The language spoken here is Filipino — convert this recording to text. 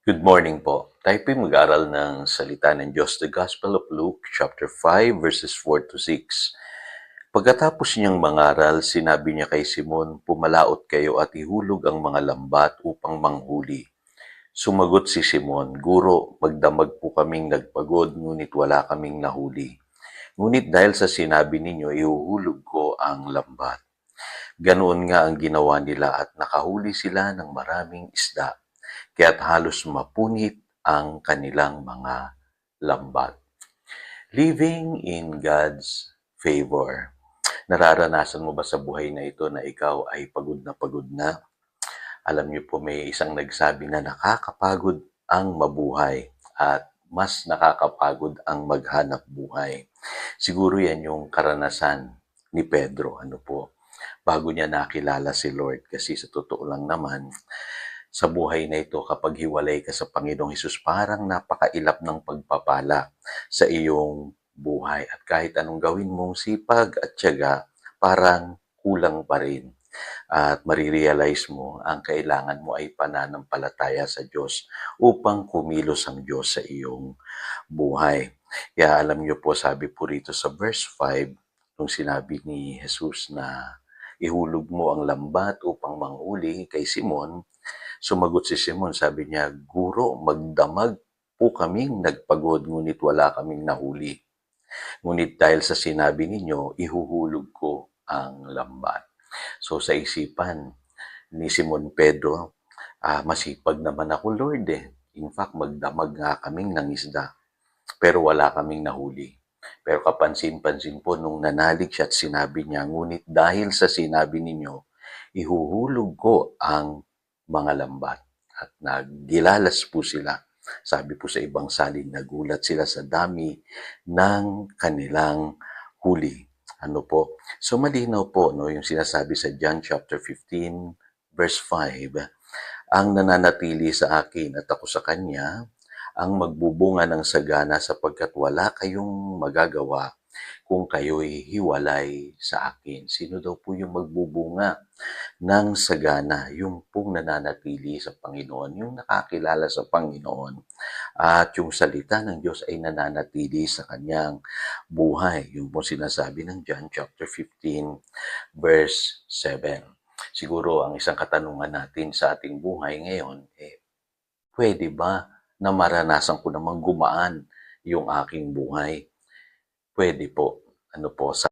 Good morning po. Tayo po'y mag-aral ng salita ng Diyos, the Gospel of Luke, chapter 5, verses 4 to 6. Pagkatapos niyang mangaral, sinabi niya kay Simon, "Pumalaot kayo at ihulog ang mga lambat upang manghuli." Sumagot si Simon, "Guro, magdamag po kaming nagpagod, ngunit wala kaming nahuli. Ngunit dahil sa sinabi ninyo, ihuhulog ko ang lambat." Ganoon nga ang ginawa nila at nakahuli sila ng maraming isda, kaya't halos mapunit ang kanilang mga lambat. Living in God's favor. Nararanasan mo ba sa buhay na ito na ikaw ay pagod na pagod na? Alam niyo po, may isang nagsabi na nakakapagod ang mabuhay at mas nakakapagod ang maghanap buhay. Siguro yan yung karanasan ni Pedro, bago niya nakilala si Lord. Kasi sa totoo lang naman, sa buhay na ito, kapag hiwalay ka sa Panginoong Hesus, parang napakailap ng pagpapala sa iyong buhay. At kahit anong gawin mong sipag at tiyaga, parang kulang pa rin. At marirealize mo, ang kailangan mo ay pananampalataya sa Diyos upang kumilos ang Diyos sa iyong buhay. Kaya alam niyo po, sabi po rito sa verse 5, nung sinabi ni Jesus na ihulog mo ang lambat upang manghuli kay Simon, sumagot si Simon, sabi niya, "Guro, magdamag po kaming nagpagod, ngunit wala kaming nahuli. Ngunit dahil sa sinabi ninyo, ihuhulog ko ang lambat." So sa isipan ni Simon Pedro, masipag naman ako, Lord eh. In fact, magdamag nga kaming ng isda, pero wala kaming nahuli. Pero kapansin-pansin po nung nanalig siya at sinabi niya, "Ngunit dahil sa sinabi ninyo, ihuhulog ko ang mga lambat." At naggilalas po sila. Sabi po sa ibang salin, nagulat sila sa dami ng kanilang huli. So malinaw po, yung sinasabi sa John chapter 15, verse 5, "Ang nananatili sa akin at ako sa kanya, ang magbubunga ng sagana sapagkat wala kayong magagawa kung kayo'y hiwalay sa akin." Sino daw po yung magbubunga ng sagana? Yung pong nananatili sa Panginoon, yung nakakilala sa Panginoon. At yung salita ng Diyos ay nananatili sa kanyang buhay. Yung pong sinasabi ng John chapter 15, verse 7. Siguro ang isang katanungan natin sa ating buhay ngayon, pwede ba na maranasan ko namang gumaan yung aking buhay? Pwede po.